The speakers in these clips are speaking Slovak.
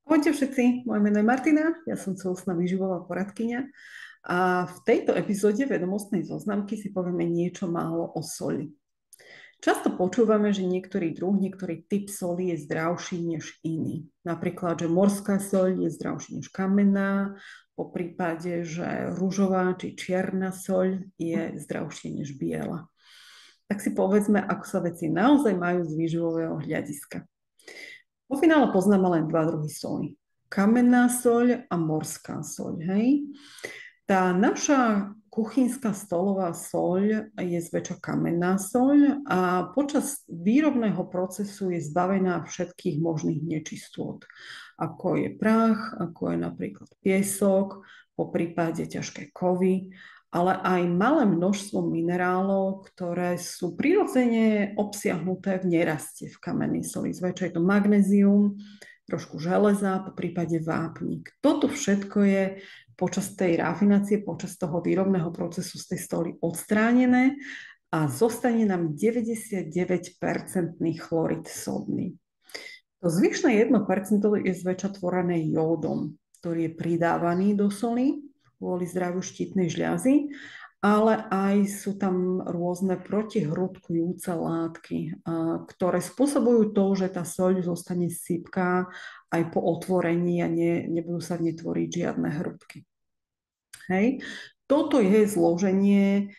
Ahojte všetci, moje meno je Martina, ja som celostná výživová poradkyňa a v tejto epizóde vedomostnej zoznamky si povieme niečo málo o soli. Často počúvame, že niektorý druh, niektorý typ soli je zdravší než iný. Napríklad, že morská soľ je zdravšia než kamenná, po prípade, že ružová či čierna soľ je zdravšia než biela. Tak si povedzme, ako sa veci naozaj majú z výživového hľadiska. Vo finále poznáme len dva druhy soli. Kamenná soľ a morská soľ. Hej? Tá naša kuchynská stolová soľ je zväčša kamenná soľ a počas výrobného procesu je zbavená všetkých možných nečistôt, ako je prach, ako je napríklad piesok, po prípade ťažké kovy, ale aj malé množstvo minerálov, ktoré sú prirodzene obsiahnuté v neraste v kamennej soli. Zväčša je to magnézium, trošku železa, po prípade vápnik. Toto všetko je počas tej rafinácie, počas toho výrobného procesu z tej stoly odstránené a zostane nám 99% chlorid sodný. To zvyšné 1% je zväčša tvorené jódom, ktorý je pridávaný do soli kvôli zdraviu štítnej žľazy, ale aj sú tam rôzne protihrudkujúce látky, ktoré spôsobujú to, že tá soľ zostane sypká aj po otvorení a nebudú sa v nej tvoriť žiadne hrudky. Hej. Toto je zloženie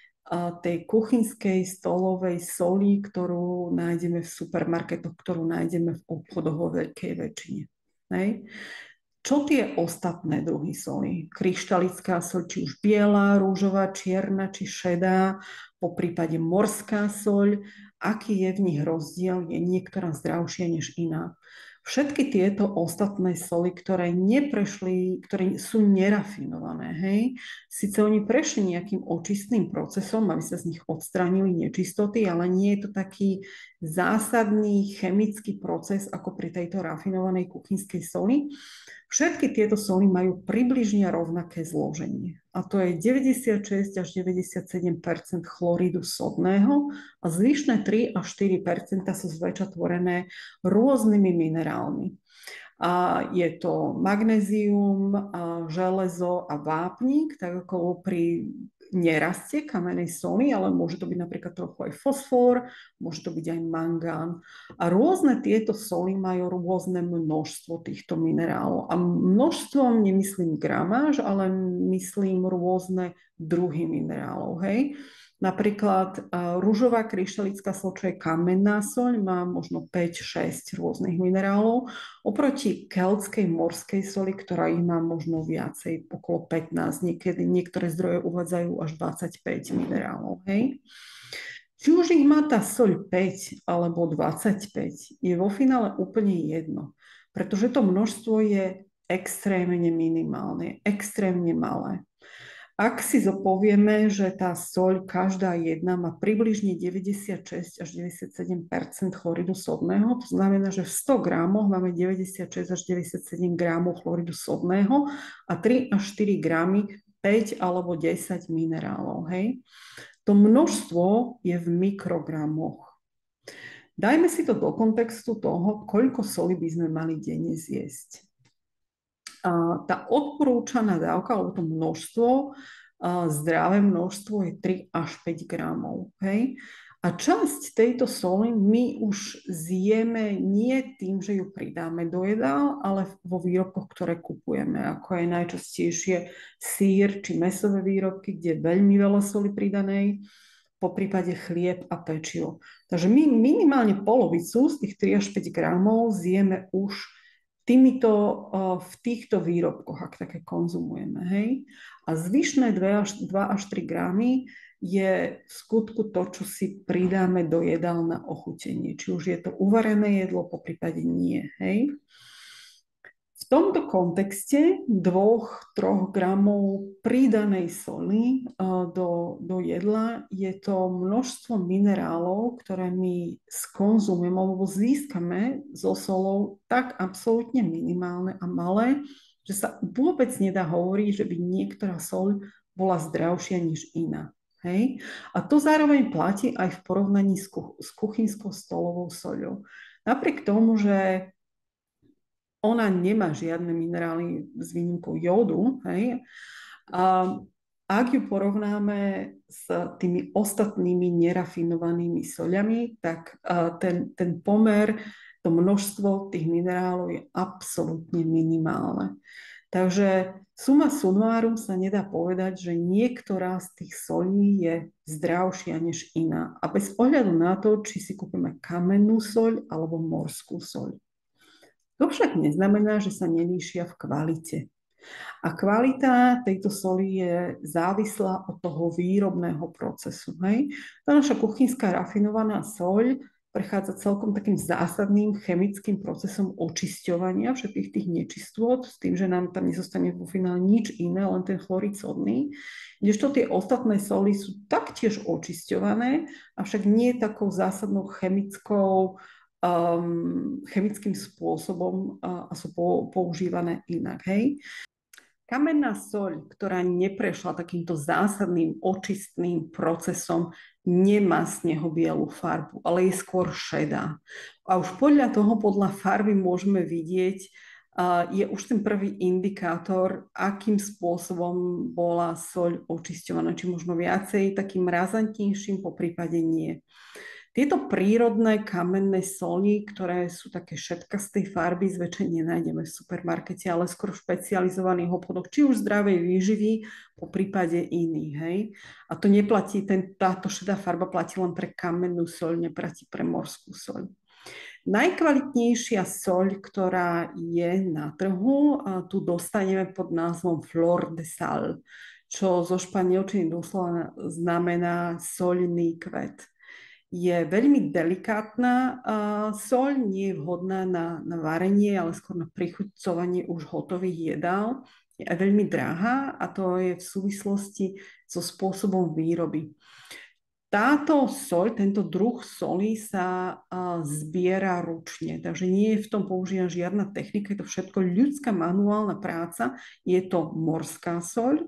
tej kuchynskej stolovej soli, ktorú nájdeme v supermarketoch, ktorú nájdeme v obchodoch vo veľkej väčšine. Hej. Čo tie ostatné druhy soli? Kryštalická soľ, či už biela, rúžová, čierna, či šedá, po prípade morská soľ, aký je v nich rozdiel, je niektorá zdravšia než iná. Všetky tieto ostatné soli, ktoré neprešli, ktoré sú nerafinované, hej, síce oni prešli nejakým očistným procesom, aby sa z nich odstránili nečistoty, ale nie je to taký zásadný chemický proces ako pri tejto rafinovanej kuchynskej soli. Všetky tieto soli majú približne rovnaké zloženie. A to je 96 až 97% chloridu sodného a zvyšné 3 až 4% sú zväčša tvorené rôznymi minerálmi. A je to magnézium, železo a vápnik, tak ako pri nerastie kamennej soli, ale môže to byť napríklad trochu aj fosfor, môže to byť aj mangán. A rôzne tieto soli majú rôzne množstvo týchto minerálov. A množstvom nemyslím gramáž, ale myslím rôzne druhy minerálov. Hej? Napríklad ružová kryštalická soľ, čo je kamenná soľ, má možno 5-6 rôznych minerálov, oproti keltskej morskej soli, ktorá ich má možno viacej, okolo 15, niekedy niektoré zdroje uvádzajú až 25 minerálov. Hej? Či už ich má tá soľ 5 alebo 25, je vo finále úplne jedno, pretože to množstvo je extrémne minimálne, extrémne malé. Ak si zopovieme, že tá soľ každá jedna má približne 96 až 97% chloridu sodného, to znamená, že v 100 gramoch máme 96 až 97 gramov chloridu sodného a 3 až 4 gramy 5 alebo 10 minerálov. Hej? To množstvo je v mikrogramoch. Dajme si to do kontextu toho, koľko soli by sme mali denne zjesť. Tá odporúčaná dávka, alebo to množstvo, zdravé množstvo je 3 až 5 gramov. Hej? A časť tejto soli my už zjeme nie tým, že ju pridáme do jedál, ale vo výrobkoch, ktoré kupujeme, ako je najčastejšie sír či mäsové výrobky, kde je veľmi veľa soli pridanej, po prípade chlieb a pečivo. Takže my minimálne polovicu z tých 3 až 5 gramov zjeme už v týchto výrobkoch, ak také konzumujeme. Hej? A zvyšné 2 až 3 gramy je v skutku to, čo si pridáme do jedál na ochutenie. Či už je to uvarené jedlo, po prípade nie. Hej? V tomto kontexte 2-3 gramov pridanej soli do jedla je to množstvo minerálov, ktoré my skonzumujeme alebo získame zo solou tak absolútne minimálne a malé, že sa vôbec nedá hovoriť, že by niektorá soľ bola zdravšia než iná. Hej? A to zároveň platí aj v porovnaní s kuchynskou stolovou soľou. Napriek tomu, že ona nemá žiadne minerály s výnimkou jódu, hej. A ak ju porovnáme s tými ostatnými nerafinovanými soľami, tak ten pomer, to množstvo tých minerálov je absolútne minimálne. Takže suma sumárum sa nedá povedať, že niektorá z tých solí je zdravšia než iná. A bez ohľadu na to, či si kúpime kamennú soľ alebo morskú soľ. To však neznamená, že sa nelíšia v kvalite. A kvalita tejto soli je závislá od toho výrobného procesu. Hej? Tá naša kuchynská rafinovaná soľ prechádza celkom takým zásadným chemickým procesom očisťovania všetkých tých nečistôt, s tým, že nám tam nezostane vo finále nič iné, len ten chlorid sodný. Kdežto tie ostatné soli sú taktiež očisťované, avšak nie takou zásadnou chemickým spôsobom a sú používané inak. Hej? Kamenná soľ, ktorá neprešla takýmto zásadným očistným procesom, nemá snehobielu farbu, ale je skôr šedá. A už podľa farby môžeme vidieť, je už ten prvý indikátor, akým spôsobom bola soľ očisťovaná, či možno viacej takým razantnejším, po prípade nie. Tieto prírodné kamenné soli, ktoré sú také šedkastej farby, zväčša nenájdeme v supermarkete, ale skôr v špecializovaných obchodoch, či už zdravej výživy, po prípade iných. Hej? A to neplatí, táto šedá farba platí len pre kamennú soľ, neplatí pre morskú soľ. Najkvalitnejšia soľ, ktorá je na trhu, tu dostaneme pod názvom Flor de Sal, čo zo španielčiny doslova znamená soľný kvet. Je veľmi delikátna soľ, nie je vhodná na varenie, ale skôr na prichucovanie už hotových jedál. Je veľmi drahá a to je v súvislosti so spôsobom výroby. Táto soľ, tento druh soli sa zbiera ručne, takže nie je v tom používaná žiadna technika, je to všetko ľudská manuálna práca, je to morská soľ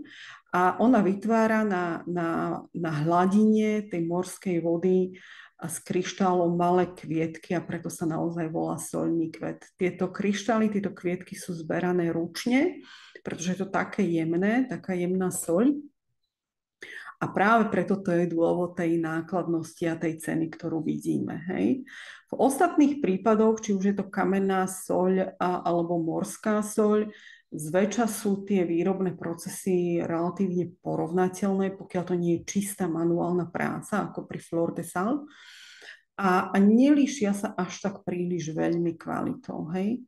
a ona vytvára na hladine tej morskej vody z kryštálov malé kvietky a preto sa naozaj volá soľný kvet. Tieto kryštály, tieto kvietky sú zberané ručne, pretože je to také jemné, taká jemná soľ. A práve preto to je dôvod tej nákladnosti a tej ceny, ktorú vidíme. Hej. V ostatných prípadoch, či už je to kamenná soľ alebo morská soľ, zväčša sú tie výrobné procesy relatívne porovnateľné, pokiaľ to nie je čistá manuálna práca, ako pri Flor de Sal. A nelíšia sa až tak príliš veľmi kvalitou. Hej.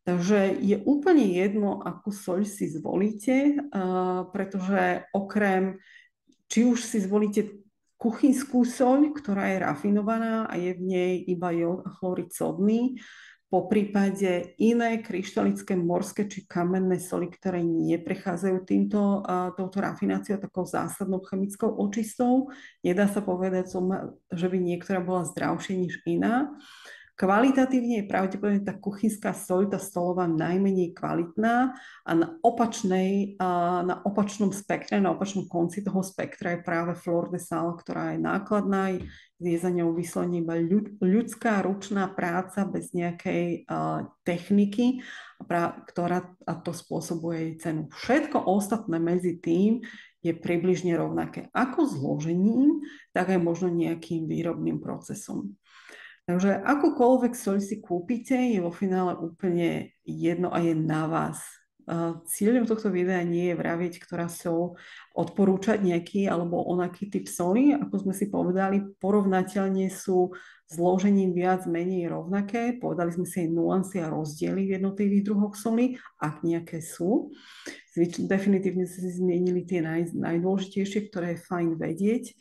Takže je úplne jedno, akú soľ si zvolíte, pretože okrem či už si zvolíte kuchynskú soľ, ktorá je rafinovaná a je v nej iba jód a chlorid sodný, po prípade iné kryštalické, morské či kamenné soli, ktoré neprechádzajú touto rafináciou, takou zásadnou chemickou očistou. Nedá sa povedať, že by niektorá bola zdravšia než iná. Kvalitatívne je pravdepodobne tá kuchynská soľ, tá stolová najmenej kvalitná a na opačnom spektre, na opačnom konci toho spektra je práve Flor de Sal, ktorá je nákladná, je za ňou vyslovene iba ľudská ručná práca bez nejakej techniky, ktorá to spôsobuje jej cenu. Všetko ostatné medzi tým je približne rovnaké ako zložením, tak aj možno nejakým výrobným procesom. Takže akúkoľvek soľ si kúpite, je vo finále úplne jedno a je na vás. Cieľom tohto videa nie je vraviť, ktorá soľ, odporúčať nejaký alebo onaký typ soli. Ako sme si povedali, porovnateľne sú zložením viac menej rovnaké. Povedali sme si aj nuancy a rozdiely v jednotlivých druhoch soli, ak nejaké sú. Definitívne si zmienili tie najdôležitejšie, ktoré je fajn vedieť.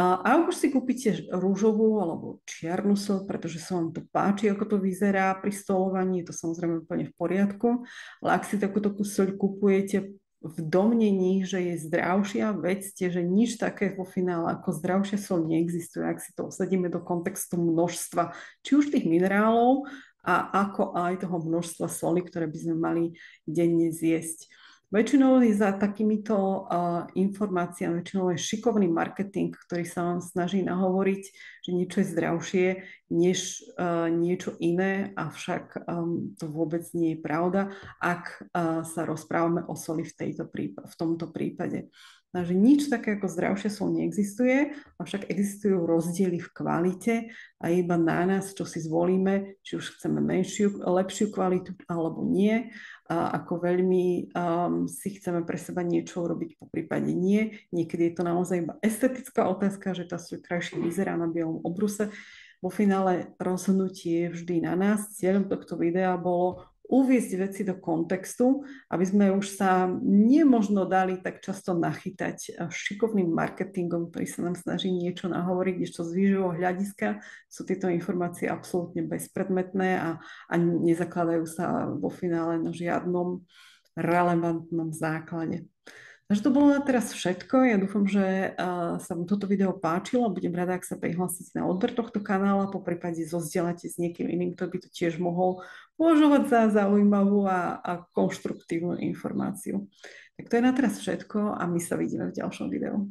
A ak už si kúpite rúžovú alebo čiernu soľ, pretože sa vám to páči, ako to vyzerá pri stolovaní, je to samozrejme úplne v poriadku, ale ak si takúto soľ kupujete v domnení, že je zdravšia, vedzte, že nič také vo finále ako zdravšia soľ neexistuje, ak si to osadíme do kontextu množstva, či už tých minerálov a ako aj toho množstva soli, ktoré by sme mali denne zjesť. Väčšinou je za takýmito informáciami, väčšinou je šikovný marketing, ktorý sa vám snaží nahovoriť, že niečo je zdravšie než niečo iné, avšak to vôbec nie je pravda, ak sa rozprávame o soli v tomto prípade. Takže nič také ako zdravšia sol neexistuje, avšak existujú rozdiely v kvalite a iba na nás, čo si zvolíme, či už chceme lepšiu kvalitu alebo nie, ako veľmi si chceme pre seba niečo urobiť, po prípade nie. Niekedy je to naozaj iba estetická otázka, že tá soľ krajšie vyzerá na bielom obruse. Vo finále rozhodnutie je vždy na nás. Cieľom tohto videa bolo uviesť veci do kontextu, aby sme už sa nemožno dali tak často nachytať šikovným marketingom, ktorý sa nám snaží niečo nahovoriť, kdežto z výživového hľadiska sú tieto informácie absolútne bezpredmetné a nezakladajú sa vo finále na žiadnom relevantnom základe. Takže to bolo na teraz všetko. Ja dúfam, že sa vám toto video páčilo. Budem rada, ak sa prihlásite na odber tohto kanála, po prípade zozdieľate s niekým iným, kto by to tiež mohol považovať za zaujímavú a konštruktívnu informáciu. Tak to je na teraz všetko a my sa vidíme v ďalšom videu.